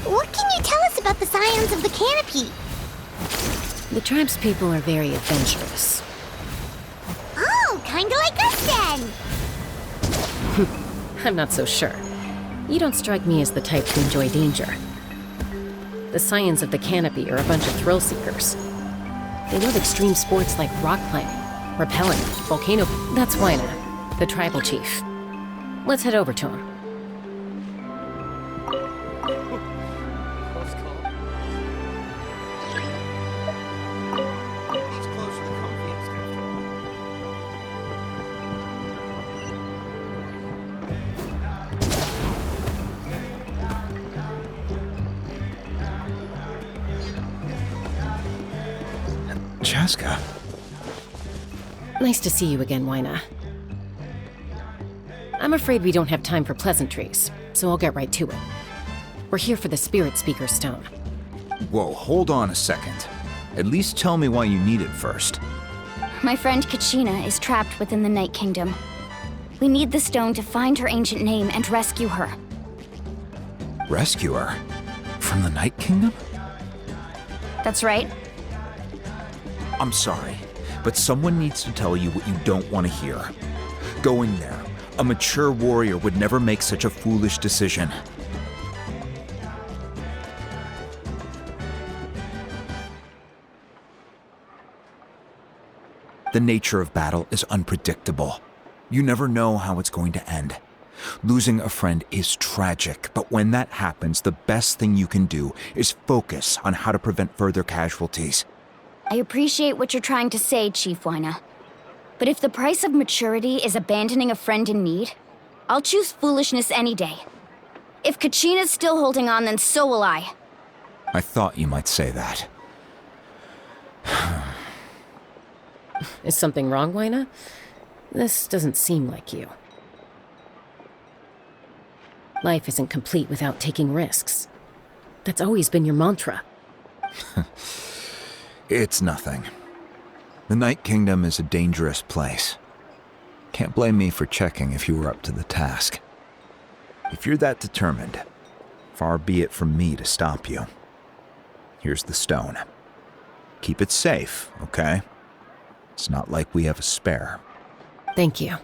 What can you tell us about the scions of the canopy? The tribespeople are very adventurous. Oh, kinda like us then! I'm not so sure. You don't strike me as the type to enjoy danger. The scions of the canopy are a bunch of thrill seekers. They love extreme sports like rock climbing, rappelling, volcano... That's Wyna, the tribal chief. Let's head over to him. Chaska. Nice to see you again, Wyna. I'm afraid we don't have time for pleasantries, so I'll get right to it. We're here for the Spirit Speaker Stone. Whoa, hold on a second. At least tell me why you need it first. My friend Kachina is trapped within the Night Kingdom. We need the stone to find her ancient name and rescue her. Rescue her? From the Night Kingdom? That's right. I'm sorry, but someone needs to tell you what you don't want to hear. Going there, a mature warrior would never make such a foolish decision. The nature of battle is unpredictable. You never know how it's going to end. Losing a friend is tragic, but when that happens, the best thing you can do is focus on how to prevent further casualties. I appreciate what you're trying to say, Chief Wyna. But if the price of maturity is abandoning a friend in need, I'll choose foolishness any day. If Kachina's still holding on, then so will I. I thought you might say that. Is something wrong, Wyna? This doesn't seem like you. Life isn't complete without taking risks. That's always been your mantra. It's nothing. The Night Kingdom is a dangerous place. Can't blame me for checking if you were up to the task. If you're that determined, far be it from me to stop you. Here's the stone. Keep it safe, okay? It's not like we have a spare. Thank you.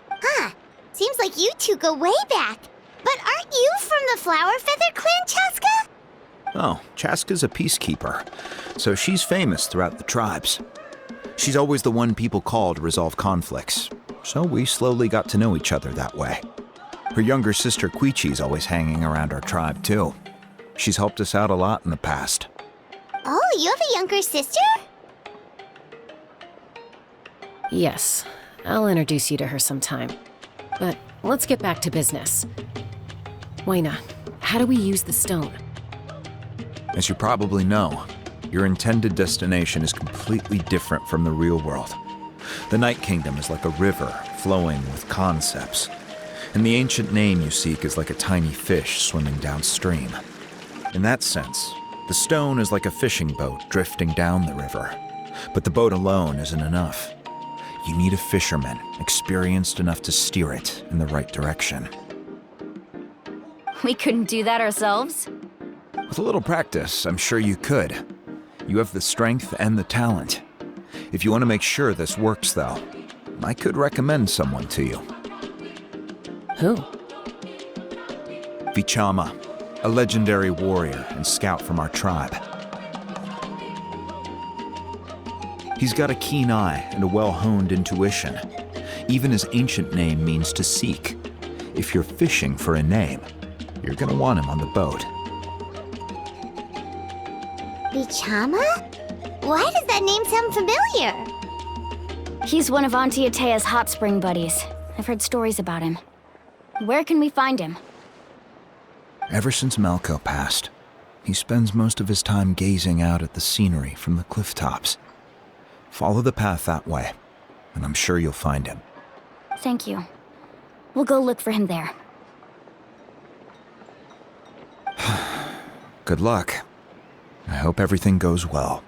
Huh. Seems like you two go way back. But aren't you from the Flower Feather Clan, Chaska? Oh, Chaska's a peacekeeper, so she's famous throughout the tribes. She's always the one people call to resolve conflicts, so we slowly got to know each other that way. Her younger sister Kinichi's always hanging around our tribe, too. She's helped us out a lot in the past. Oh, you have a younger sister? Yes, I'll introduce you to her sometime. But let's get back to business. Wyna, how do we use the stone? As you probably know, your intended destination is completely different from the real world. The Night Kingdom is like a river flowing with concepts, and the ancient name you seek is like a tiny fish swimming downstream. In that sense, the stone is like a fishing boat drifting down the river, but the boat alone isn't enough. You need a fisherman experienced enough to steer it in the right direction. We couldn't do that ourselves? With a little practice, I'm sure you could. You have the strength and the talent. If you want to make sure this works, though, I could recommend someone to you. Who? Vichama, a legendary warrior and scout from our tribe. He's got a keen eye and a well-honed intuition. Even his ancient name means to seek. If you're fishing for a name, you're gonna want him on the boat. Vichama? Why does that name sound familiar? He's one of Auntie Atea's hot spring buddies. I've heard stories about him. Where can we find him? Ever since Malco passed, he spends most of his time gazing out at the scenery from the cliff tops. Follow the path that way, and I'm sure you'll find him. Thank you. We'll go look for him there. Good luck. I hope everything goes well.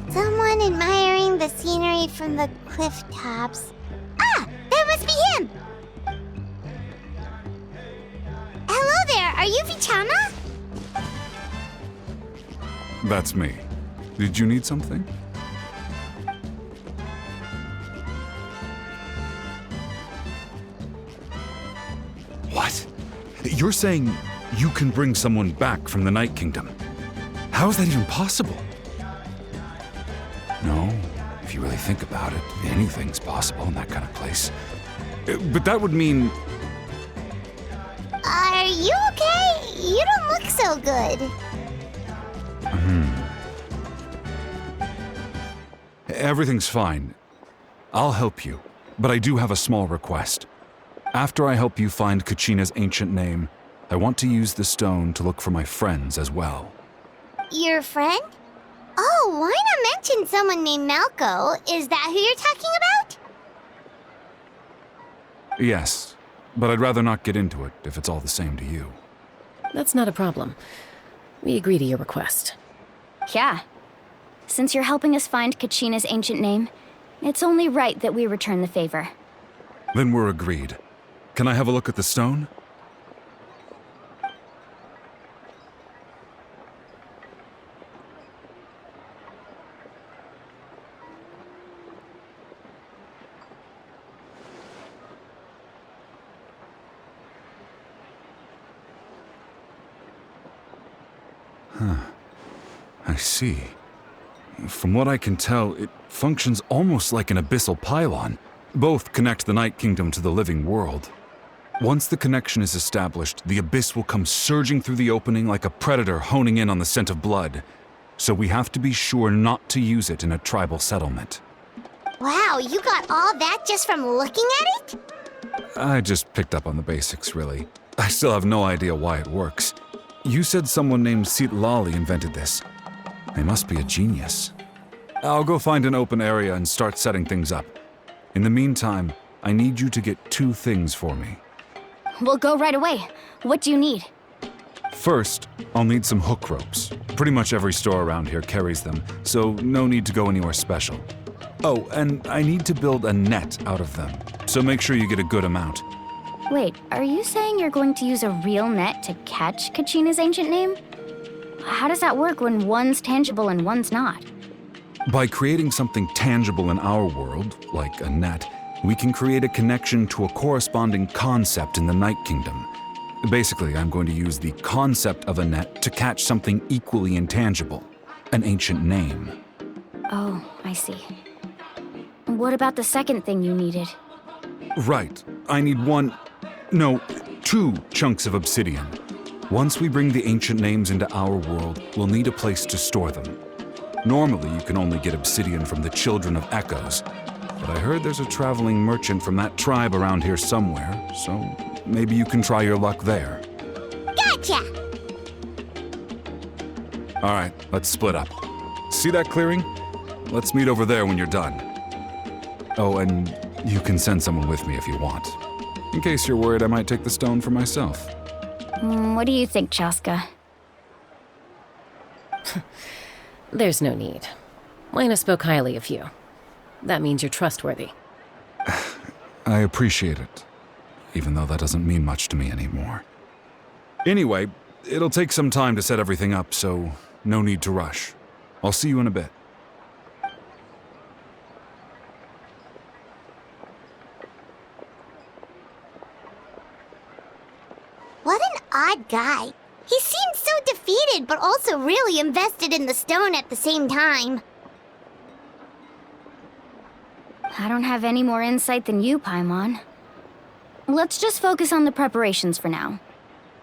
Someone admiring the scenery from the cliff tops. Ah! That must be him! Hello there, are you Vichama? That's me. Did you need something? What? You're saying you can bring someone back from the Night Kingdom? How is that even possible? No, if you really think about it, anything's possible in that kind of place. But that would mean... Are you okay? You don't look so good. Everything's fine. I'll help you, but I do have a small request. After I help you find Kachina's ancient name, I want to use the stone to look for my friends as well. Your friend? Oh, why not mention someone named Malco? Is that who you're talking about? Yes, but I'd rather not get into it if it's all the same to you. That's not a problem. We agree to your request. Yeah. Since you're helping us find Kachina's ancient name, it's only right that we return the favor. Then we're agreed. Can I have a look at the stone? I see. From what I can tell, it functions almost like an abyssal pylon. Both connect the Night Kingdom to the living world. Once the connection is established, the abyss will come surging through the opening like a predator honing in on the scent of blood. So we have to be sure not to use it in a tribal settlement. Wow, you got all that just from looking at it? I just picked up on the basics, really. I still have no idea why it works. You said someone named Lali invented this. They must be a genius. I'll go find an open area and start setting things up. In the meantime, I need you to get 2 things for me. We'll go right away. What do you need? First, I'll need some hook ropes. Pretty much every store around here carries them, so no need to go anywhere special. Oh, and I need to build a net out of them, so make sure you get a good amount. Wait, are you saying you're going to use a real net to catch Kachina's ancient name? How does that work when one's tangible and one's not? By creating something tangible in our world, like a net, we can create a connection to a corresponding concept in the Night Kingdom. Basically, I'm going to use the concept of a net to catch something equally intangible, an ancient name. Oh, I see. What about the second thing you needed? Right. I need two chunks of obsidian. Once we bring the ancient names into our world, we'll need a place to store them. Normally, you can only get obsidian from the Children of Echoes, but I heard there's a traveling merchant from that tribe around here somewhere, so maybe you can try your luck there. Gotcha! All right, let's split up. See that clearing? Let's meet over there when you're done. Oh, and you can send someone with me if you want. In case you're worried I might take the stone for myself. What do you think, Chaska? There's no need. Lena spoke highly of you. That means you're trustworthy. I appreciate it, even though that doesn't mean much to me anymore. Anyway, it'll take some time to set everything up, so no need to rush. I'll see you in a bit. What an odd guy. He seems so defeated, but also really invested in the stone at the same time. I don't have any more insight than you, Paimon. Let's just focus on the preparations for now.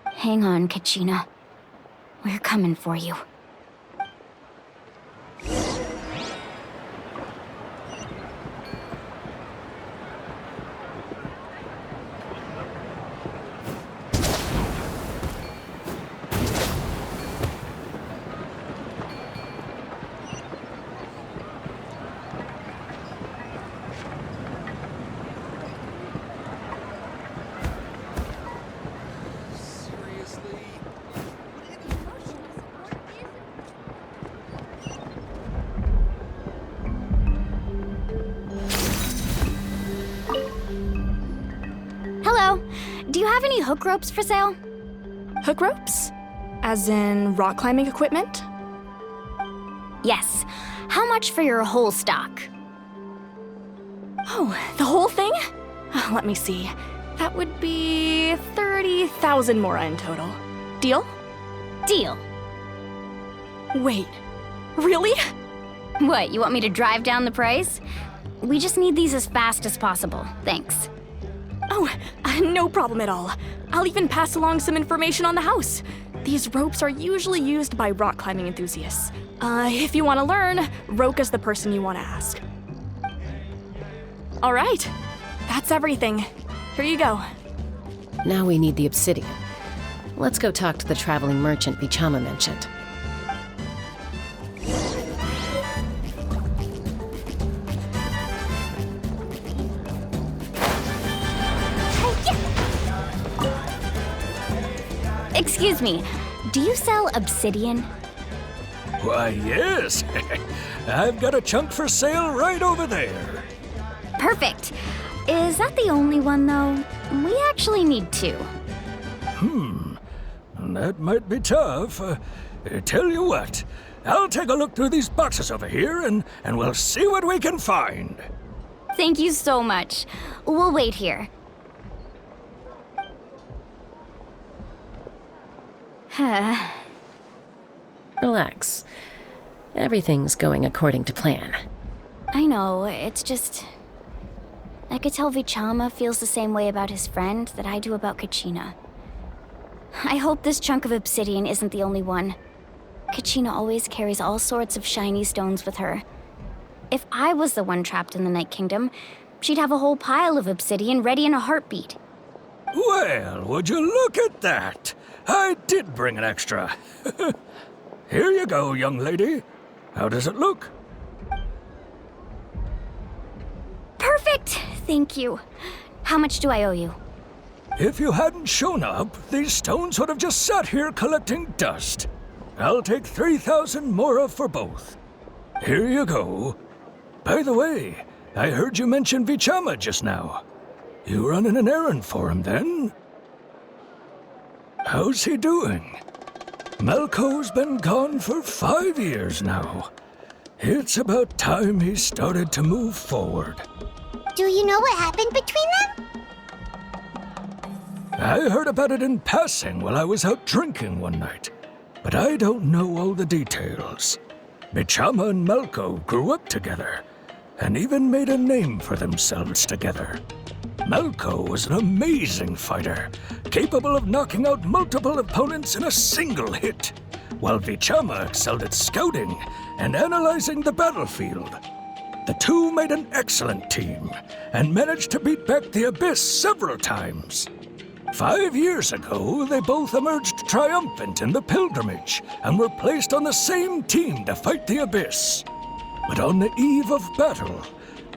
Hang on, Kachina. We're coming for you. Do you have any hook ropes for sale? Hook ropes? As in rock climbing equipment? Yes. How much for your whole stock? Oh, the whole thing? Let me see. That would be 30,000 mora in total. Deal? Deal. Wait, really? What, you want me to drive down the price? We just need these as fast as possible. Thanks. Oh, no problem at all. I'll even pass along some information on the house. These ropes are usually used by rock climbing enthusiasts. If you want to learn, Roka's the person you want to ask. All right, that's everything. Here you go. Now we need the obsidian. Let's go talk to the traveling merchant Bichama mentioned. Excuse me, do you sell obsidian? Why, yes. I've got a chunk for sale right over there. Perfect. Is that the only one, though? We actually need two. That might be tough. Tell you what, I'll take a look through these boxes over here and we'll see what we can find. Thank you so much. We'll wait here. Relax. Everything's going according to plan. I know, it's just... I could tell Vichama feels the same way about his friend that I do about Kachina. I hope this chunk of obsidian isn't the only one. Kachina always carries all sorts of shiny stones with her. If I was the one trapped in the Night Kingdom, she'd have a whole pile of obsidian ready in a heartbeat. Well, would you look at that? I did bring an extra. Here you go, young lady. How does it look? Perfect! Thank you. How much do I owe you? If you hadn't shown up, these stones would have just sat here collecting dust. I'll take 3,000 mora for both. Here you go. By the way, I heard you mention Vichama just now. You running an errand for him, then? How's he doing? Malco's been gone for 5 years now. It's about time he started to move forward. Do you know what happened between them? I heard about it in passing while I was out drinking one night, but I don't know all the details. Bichama and Malco grew up together, and even made a name for themselves together. Malko was an amazing fighter, capable of knocking out multiple opponents in a single hit, while Vichama excelled at scouting and analyzing the battlefield. The two made an excellent team and managed to beat back the Abyss several times. 5 years ago, they both emerged triumphant in the pilgrimage and were placed on the same team to fight the Abyss. But on the eve of battle,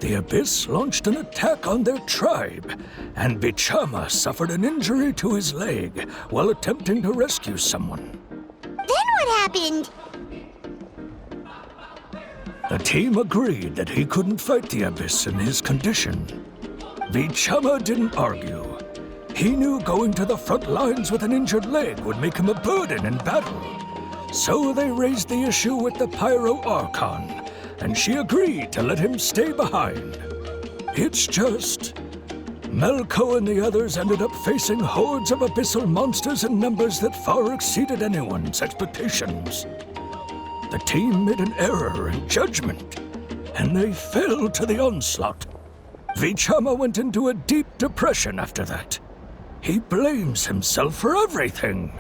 the Abyss launched an attack on their tribe, and Vichama suffered an injury to his leg while attempting to rescue someone. Then what happened? The team agreed that he couldn't fight the Abyss in his condition. Vichama didn't argue. He knew going to the front lines with an injured leg would make him a burden in battle. So they raised the issue with the Pyro Archon, and she agreed to let him stay behind. It's just, Malko and the others ended up facing hordes of abyssal monsters in numbers that far exceeded anyone's expectations. The team made an error in judgment, and they fell to the onslaught. Vichama went into a deep depression after that. He blames himself for everything.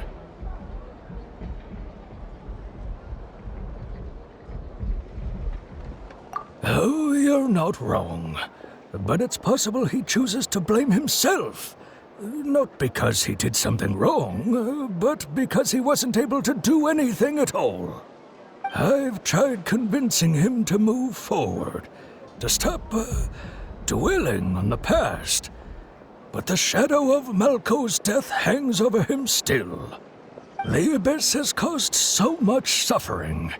Oh, you're not wrong. But it's possible he chooses to blame himself. Not because he did something wrong, but because he wasn't able to do anything at all. I've tried convincing him to move forward, to stop dwelling on the past. But the shadow of Malko's death hangs over him still. The Abyss has caused so much suffering,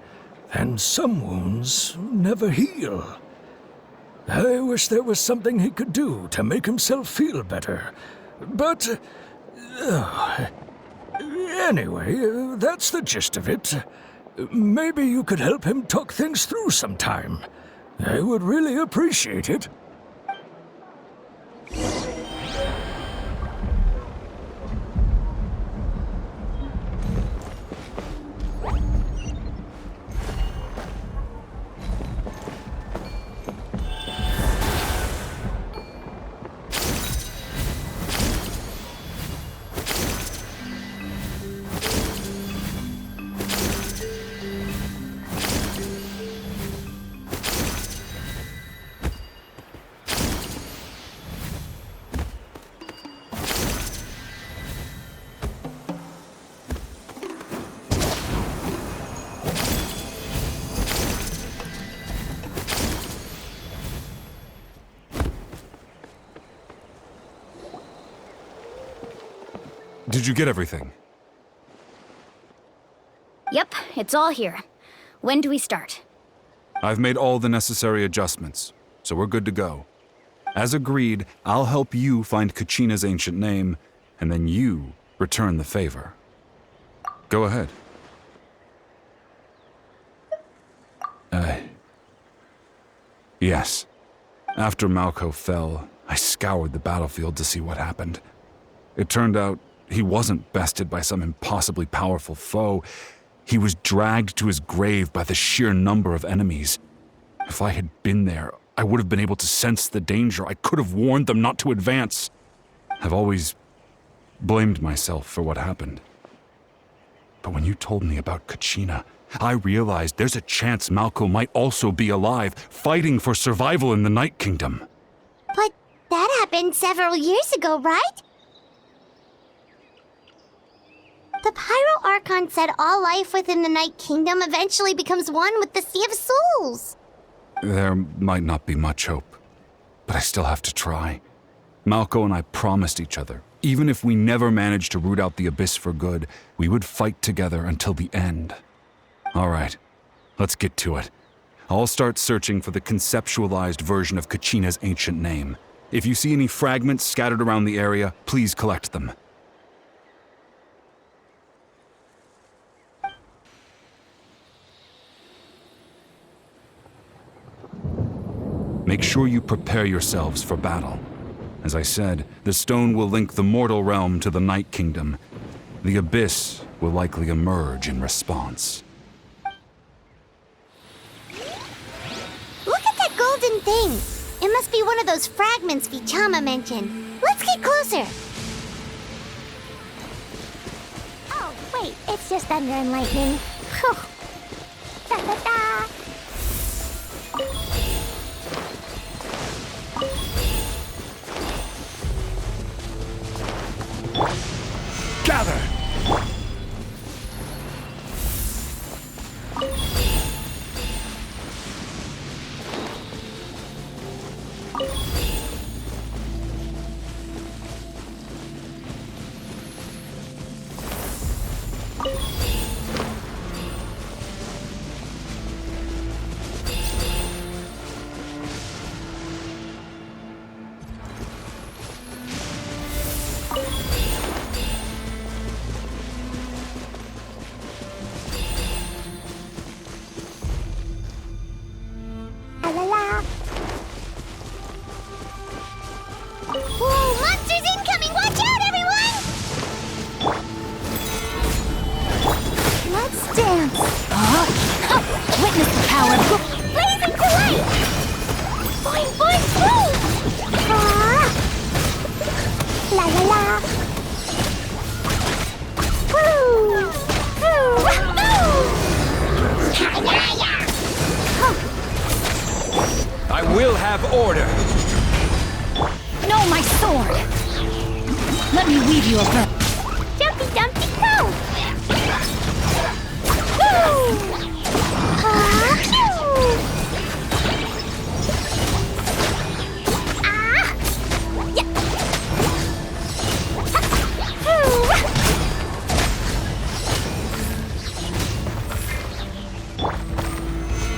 and some wounds never heal. I wish there was something he could do to make himself feel better. But anyway, that's the gist of it. Maybe you could help him talk things through sometime. I would really appreciate it. Did you get everything? Yep, it's all here. When do we start? I've made all the necessary adjustments, so we're good to go. As agreed, I'll help you find Kachina's ancient name, and then you return the favor. Go ahead. Yes. After Malko fell, I scoured the battlefield to see what happened. It turned out he wasn't bested by some impossibly powerful foe. He was dragged to his grave by the sheer number of enemies. If I had been there, I would have been able to sense the danger. I could have warned them not to advance. I've always blamed myself for what happened. But when you told me about Kachina, I realized there's a chance Malko might also be alive, fighting for survival in the Night Kingdom. But that happened several years ago, right? The Pyro Archon said all life within the Night Kingdom eventually becomes one with the Sea of Souls. There might not be much hope, but I still have to try. Malko and I promised each other, even if we never managed to root out the Abyss for good, we would fight together until the end. All right, let's get to it. I'll start searching for the conceptualized version of Kachina's ancient name. If you see any fragments scattered around the area, please collect them. Make sure you prepare yourselves for battle. As I said, the stone will link the mortal realm to the Night Kingdom. The Abyss will likely emerge in response. Look at that golden thing. It must be one of those fragments Vichama mentioned. Let's get closer. Oh, wait, it's just thunder and lightning. Phew. Da da da. Gather! Whoa, monsters incoming! Watch out, everyone! Let's dance. Witness the power. Blazing to light! Boing, boing, boing! La la la! Woo! Woo! I will have order. No, my sword! Let me weave you a verse. Jumpy, jumpy, go! Woo! Yeah.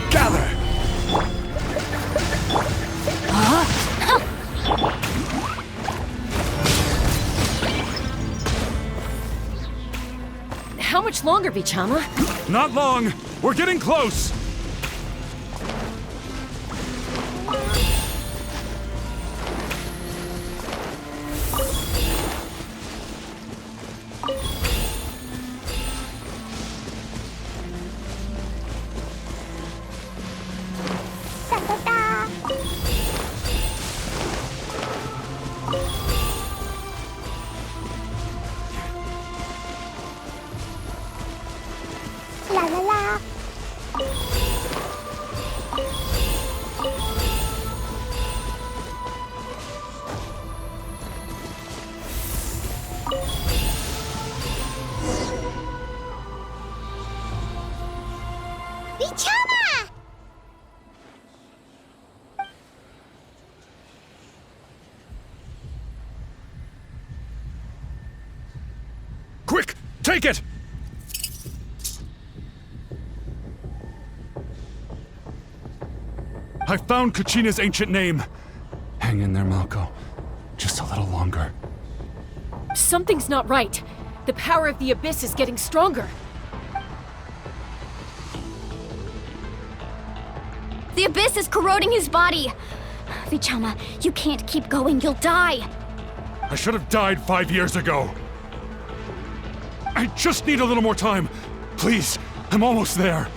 Gather! How much longer, Vichama? Not long! We're getting close! Da da da! La la la! Vichama! Quick! Take it! I found Kachina's ancient name. Hang in there, Malco. Just a little longer. Something's not right. The power of the Abyss is getting stronger. The Abyss is corroding his body. Vichama, you can't keep going. You'll die. I should have died 5 years ago. I just need a little more time. Please, I'm almost there.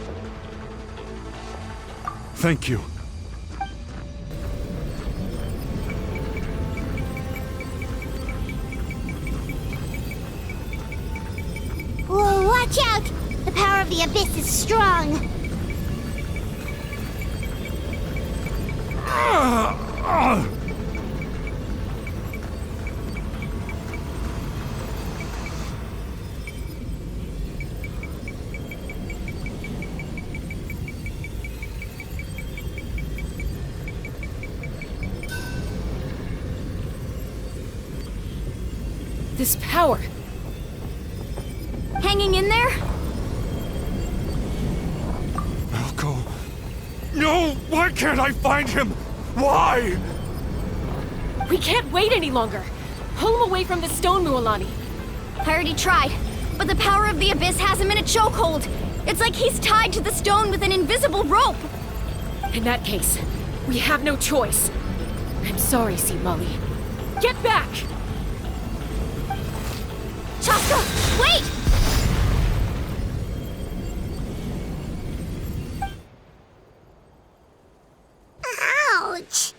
Thank you. Whoa, watch out! The power of the Abyss is strong. This power. Hanging in there? Malco. No! Why can't I find him? Why? We can't wait any longer. Pull him away from the stone, Mualani. I already tried, but the power of the Abyss has him in a chokehold. It's like he's tied to the stone with an invisible rope. In that case, we have no choice. I'm sorry, Sea Lolly. Get back! Chaska, wait! Ouch!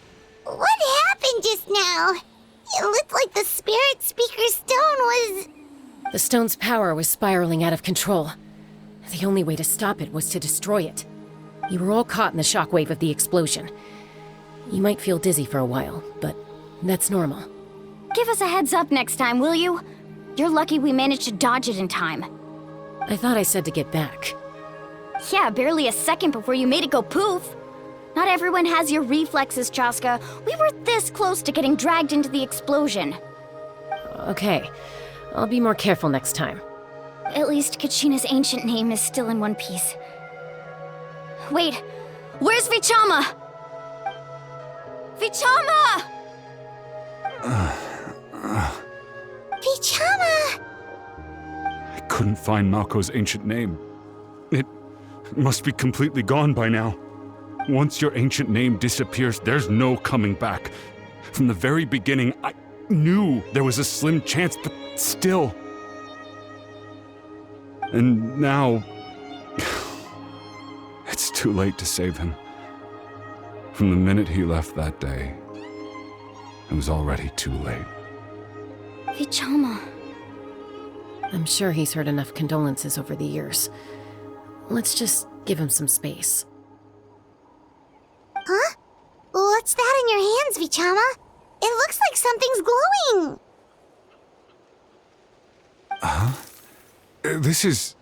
looked like the spirit speaker stone was... The stone's power was spiraling out of control. The only way to stop it was to destroy it. You were all caught in the shockwave of the explosion. You might feel dizzy for a while, but that's normal. Give us a heads up next time, will you? You're lucky we managed to dodge it in time. I thought I said to get back. Yeah, barely a second before you made it go poof. Not everyone has your reflexes, Chaska. We were this close to getting dragged into the explosion. Okay, I'll be more careful next time. At least Kachina's ancient name is still in one piece. Wait, where's Vichama? Vichama! Vichama! I couldn't find Malko's ancient name. It must be completely gone by now. Once your ancient name disappears, there's no coming back. From the very beginning, I knew there was a slim chance, but still. And now... it's too late to save him. From the minute he left that day, it was already too late. Vichama. I'm sure he's heard enough condolences over the years. Let's just give him some space. Huh? What's that in your hands, Vichama? It looks like something's glowing! This is...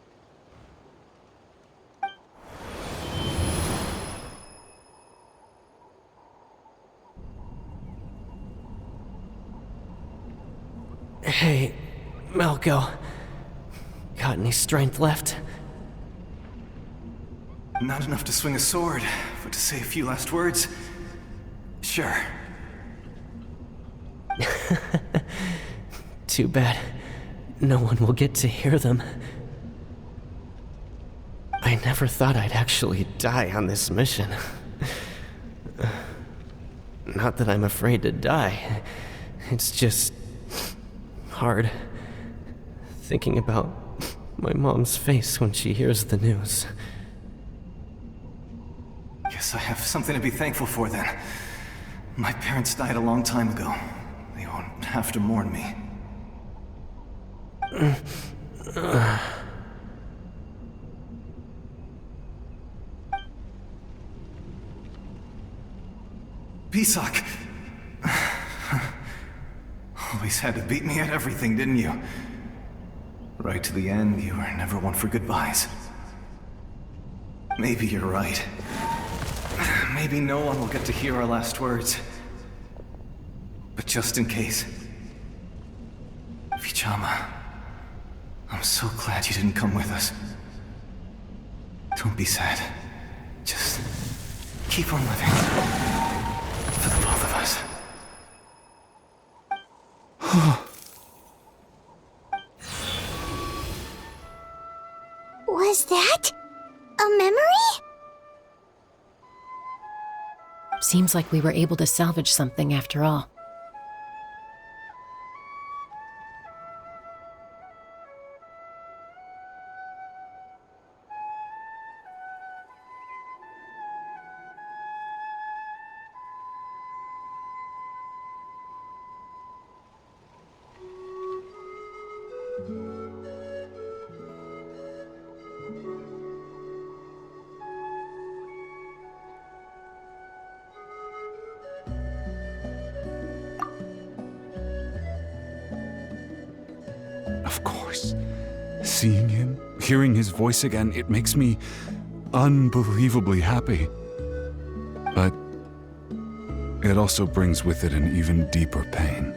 Hey, Malko. Got any strength left? Not enough to swing a sword, but to say a few last words? Sure. Too bad. No one will get to hear them. I never thought I'd actually die on this mission. Not that I'm afraid to die. It's just... hard. Thinking about my mom's face when she hears the news. Guess I have something to be thankful for then. My parents died a long time ago. They won't have to mourn me. Pisak! Always had to beat me at everything, didn't you? Right to the end, you were never one for goodbyes. Maybe you're right. Maybe no one will get to hear our last words. But just in case... Vichama, I'm so glad you didn't come with us. Don't be sad. Just keep on living. For the both of us. Was that a memory? Seems like we were able to salvage something after all. Of course. Seeing him, hearing his voice again, it makes me unbelievably happy. But it also brings with it an even deeper pain.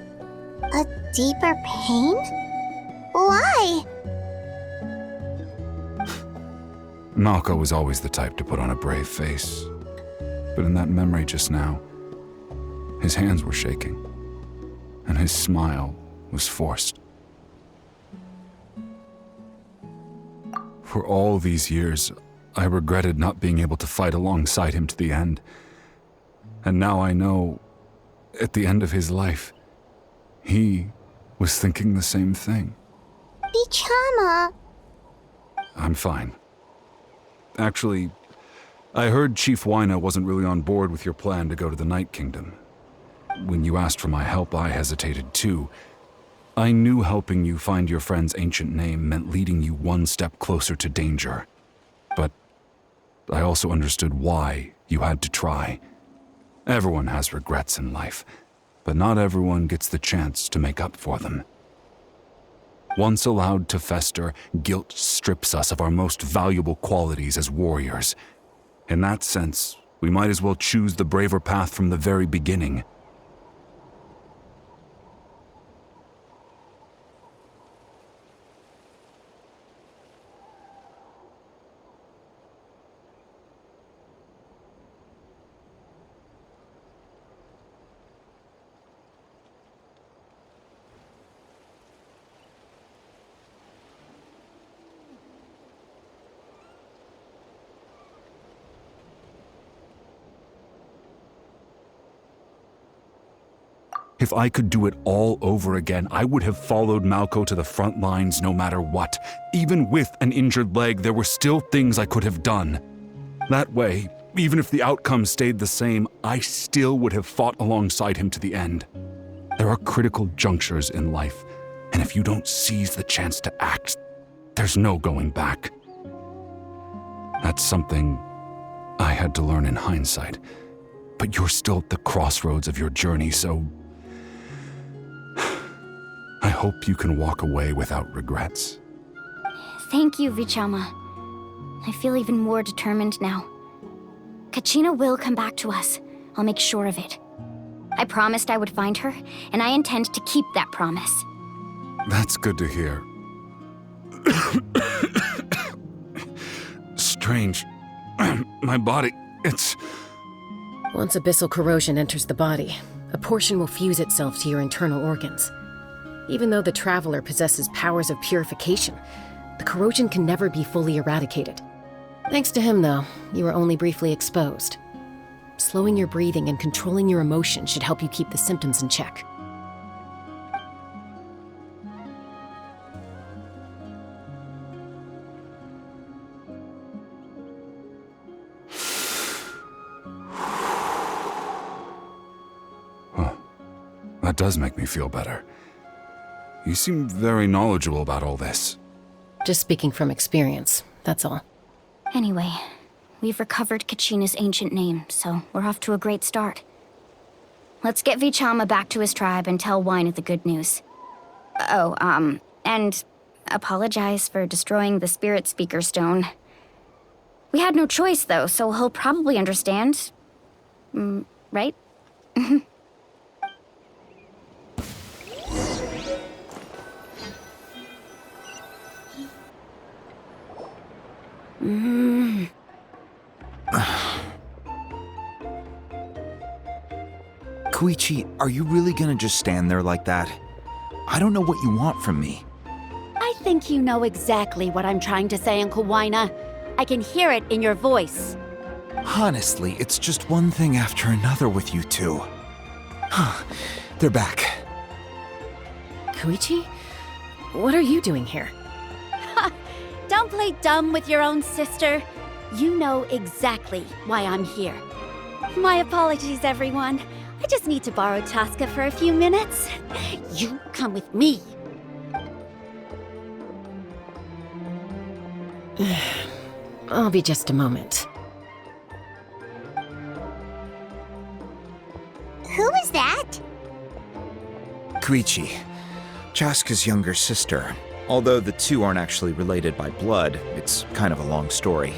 A deeper pain? Why? Malko was always the type to put on a brave face. But in that memory just now, his hands were shaking, and his smile was forced. For all these years, I regretted not being able to fight alongside him to the end. And now I know, at the end of his life, he was thinking the same thing. Vichama. I'm fine. Actually, I heard Chief Wyna wasn't really on board with your plan to go to the Night Kingdom. When you asked for my help, I hesitated too. I knew helping you find your friend's ancient name meant leading you one step closer to danger. But I also understood why you had to try. Everyone has regrets in life, but not everyone gets the chance to make up for them. Once allowed to fester, guilt strips us of our most valuable qualities as warriors. In that sense, we might as well choose the braver path from the very beginning. If I could do it all over again, I would have followed Malco to the front lines no matter what. Even with an injured leg, there were still things I could have done. That way, even if the outcome stayed the same, I still would have fought alongside him to the end. There are critical junctures in life, and if you don't seize the chance to act, there's no going back. That's something I had to learn in hindsight, but you're still at the crossroads of your journey, so I hope you can walk away without regrets. Thank you, Vichama. I feel even more determined now. Kachina will come back to us. I'll make sure of it. I promised I would find her, and I intend to keep that promise. That's good to hear. Strange. My body, it's... Once abyssal corrosion enters the body, a portion will fuse itself to your internal organs. Even though the Traveler possesses powers of purification, the corrosion can never be fully eradicated. Thanks to him, though, you are only briefly exposed. Slowing your breathing and controlling your emotions should help you keep the symptoms in check. Huh. That does make me feel better. You seem very knowledgeable about all this. Just speaking from experience, that's all. Anyway, we've recovered Kachina's ancient name, so we're off to a great start. Let's get Vichama back to his tribe and tell Wina the good news. And apologize for destroying the Spirit Speaker Stone. We had no choice, though, so he'll probably understand. Right? Koichi, are you really gonna just stand there like that? I don't know what you want from me. I think you know exactly what I'm trying to say, Uncle Wina. I can hear it in your voice. Honestly, it's just one thing after another with you two. They're back. Koichi? What are you doing here? Don't play dumb with your own sister. You know exactly why I'm here. My apologies, everyone. I just need to borrow Tosca for a few minutes. You come with me. I'll be just a moment. Who is that? Koichi, Chaska's younger sister. Although the two aren't actually related by blood, it's kind of a long story.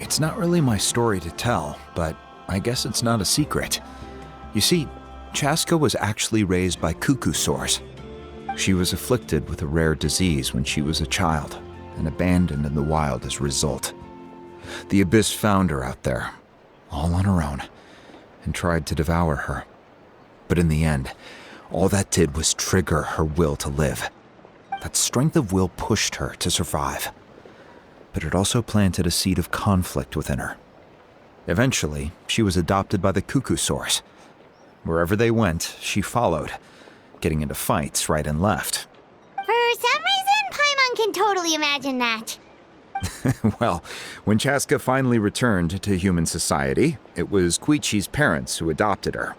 It's not really my story to tell, but I guess it's not a secret. You see, Chaska was actually raised by cuckoo sores. She was afflicted with a rare disease when she was a child and abandoned in the wild as a result. The Abyss found her out there, all on her own, and tried to devour her. But in the end, all that did was trigger her will to live. That strength of will pushed her to survive. But it also planted a seed of conflict within her. Eventually, she was adopted by the cuckoo sores. Wherever they went, she followed, getting into fights right and left. For some reason, Paimon can totally imagine that. Well, when Chaska finally returned to human society, it was Koichi's parents who adopted her.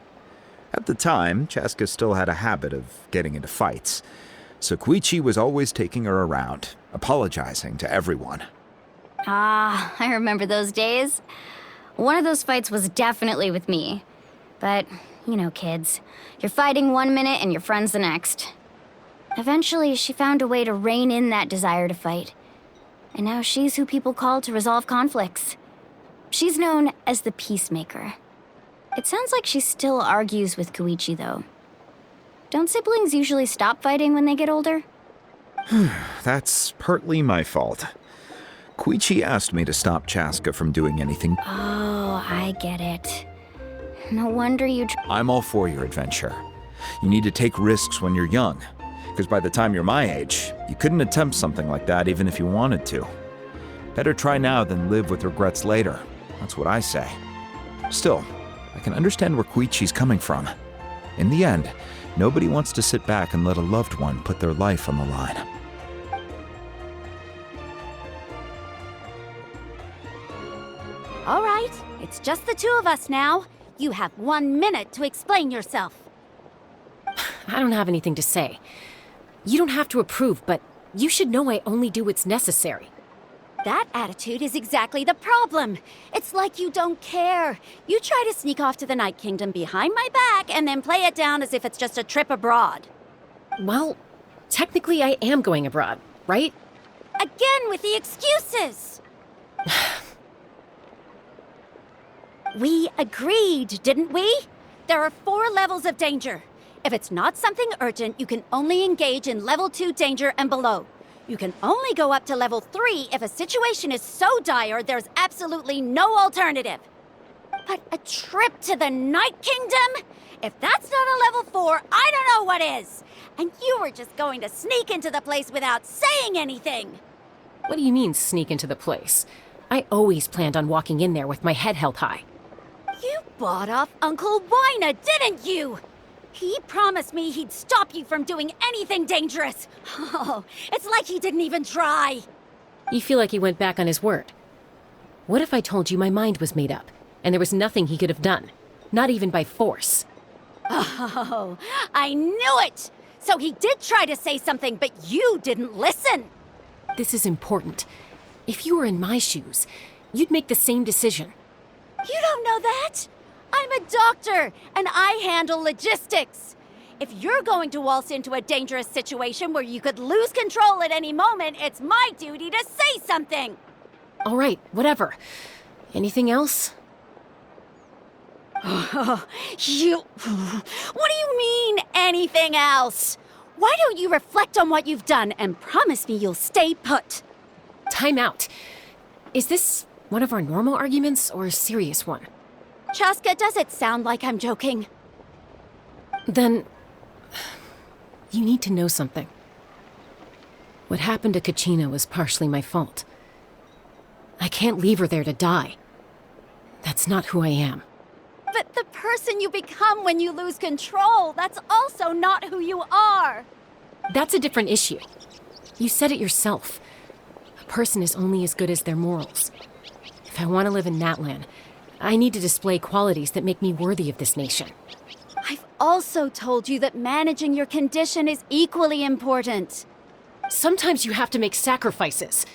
At the time, Chaska still had a habit of getting into fights, so Koichi was always taking her around, apologizing to everyone. Ah, I remember those days. One of those fights was definitely with me. But, you know, kids. You're fighting one minute and your friend's the next. Eventually, she found a way to rein in that desire to fight. And now she's who people call to resolve conflicts. She's known as the Peacemaker. It sounds like she still argues with Koichi, though. Don't siblings usually stop fighting when they get older? That's partly my fault. Koichi asked me to stop Chaska from doing anything. Oh, I get it. No wonder you... I'm all for your adventure. You need to take risks when you're young, because by the time you're my age, you couldn't attempt something like that even if you wanted to. Better try now than live with regrets later. That's what I say. Still, I can understand where Koichi's coming from. In the end, nobody wants to sit back and let a loved one put their life on the line. All right, it's just the two of us now. You have 1 minute to explain yourself. I don't have anything to say. You don't have to approve, but you should know I only do what's necessary. That attitude is exactly the problem. It's like you don't care. You try to sneak off to the Night Kingdom behind my back and then play it down as if it's just a trip abroad. Well, technically I am going abroad, right? Again with the excuses! We agreed, didn't we? There are 4 levels of danger. If it's not something urgent, you can only engage in level 2 danger and below. You can only go up to level 3 if a situation is so dire there's absolutely no alternative. But a trip to the Night Kingdom? If that's not a level 4, I don't know what is. And you were just going to sneak into the place without saying anything. What do you mean, sneak into the place? I always planned on walking in there with my head held high. You bought off Uncle Wina, didn't you? He promised me he'd stop you from doing anything dangerous. Oh, it's like he didn't even try. You feel like he went back on his word. What if I told you my mind was made up, and there was nothing he could have done? Not even by force. Oh, I knew it! So he did try to say something, but you didn't listen. This is important. If you were in my shoes, you'd make the same decision. You don't know that? I'm a doctor, and I handle logistics. If you're going to waltz into a dangerous situation where you could lose control at any moment, it's my duty to say something. All right, whatever. Anything else? What do you mean, anything else? Why don't you reflect on what you've done and promise me you'll stay put? Time out. Is this one of our normal arguments or a serious one? Chaska, does it sound like I'm joking? Then, you need to know something. What happened to Kachina was partially my fault. I can't leave her there to die. That's not who I am. But the person you become when you lose control, that's also not who you are. That's a different issue. You said it yourself. A person is only as good as their morals. If I want to live in Natlan, I need to display qualities that make me worthy of this nation. I've also told you that managing your condition is equally important. Sometimes you have to make sacrifices.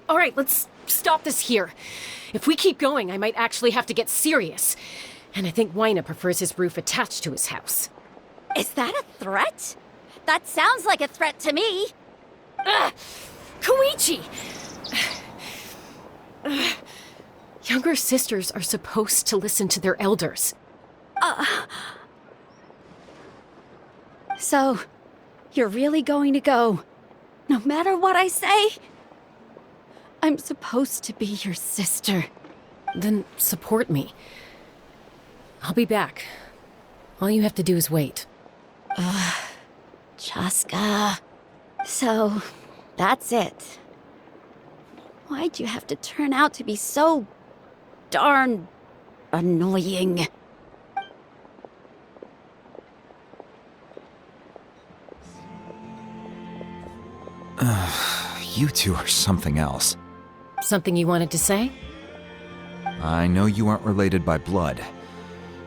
All right, let's stop this here. If we keep going, I might actually have to get serious. And I think Wina prefers his roof attached to his house. Is that a threat? That sounds like a threat to me. Koichi! Younger sisters are supposed to listen to their elders. So, you're really going to go, no matter what I say? I'm supposed to be your sister. Then support me. I'll be back. All you have to do is wait. Chaska. So, that's it. Why'd you have to turn out to be so darn annoying? You two are something else. Something you wanted to say? I know you aren't related by blood,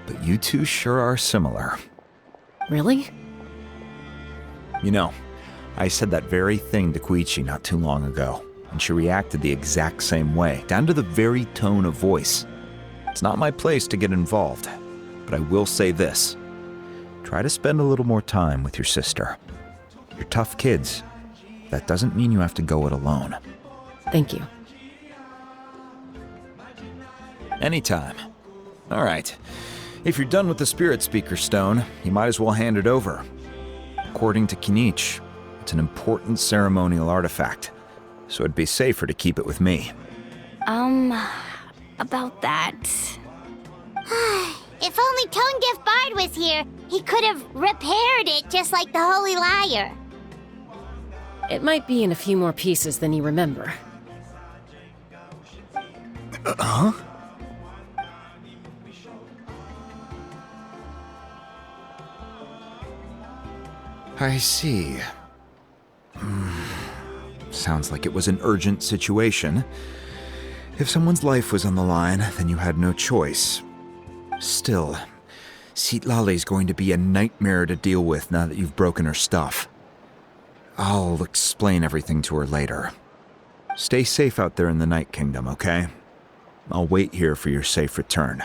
but you two sure are similar. Really? You know, I said that very thing to Kinichi not too long ago, and she reacted the exact same way, down to the very tone of voice. It's not my place to get involved, but I will say this. Try to spend a little more time with your sister. You're tough kids. That doesn't mean you have to go it alone. Thank you. Anytime. All right. If you're done with the Spirit Speaker Stone, you might as well hand it over. According to Kinichi, it's an important ceremonial artifact, so it'd be safer to keep it with me. About that. If only Tone Deaf Bard was here, he could have repaired it just like the Holy Liar. It might be in a few more pieces than you remember. Huh? I see. Sounds like it was an urgent situation. If someone's life was on the line, then you had no choice. Still, Citlali's going to be a nightmare to deal with now that you've broken her stuff. I'll explain everything to her later. Stay safe out there in the Night Kingdom, okay? I'll wait here for your safe return.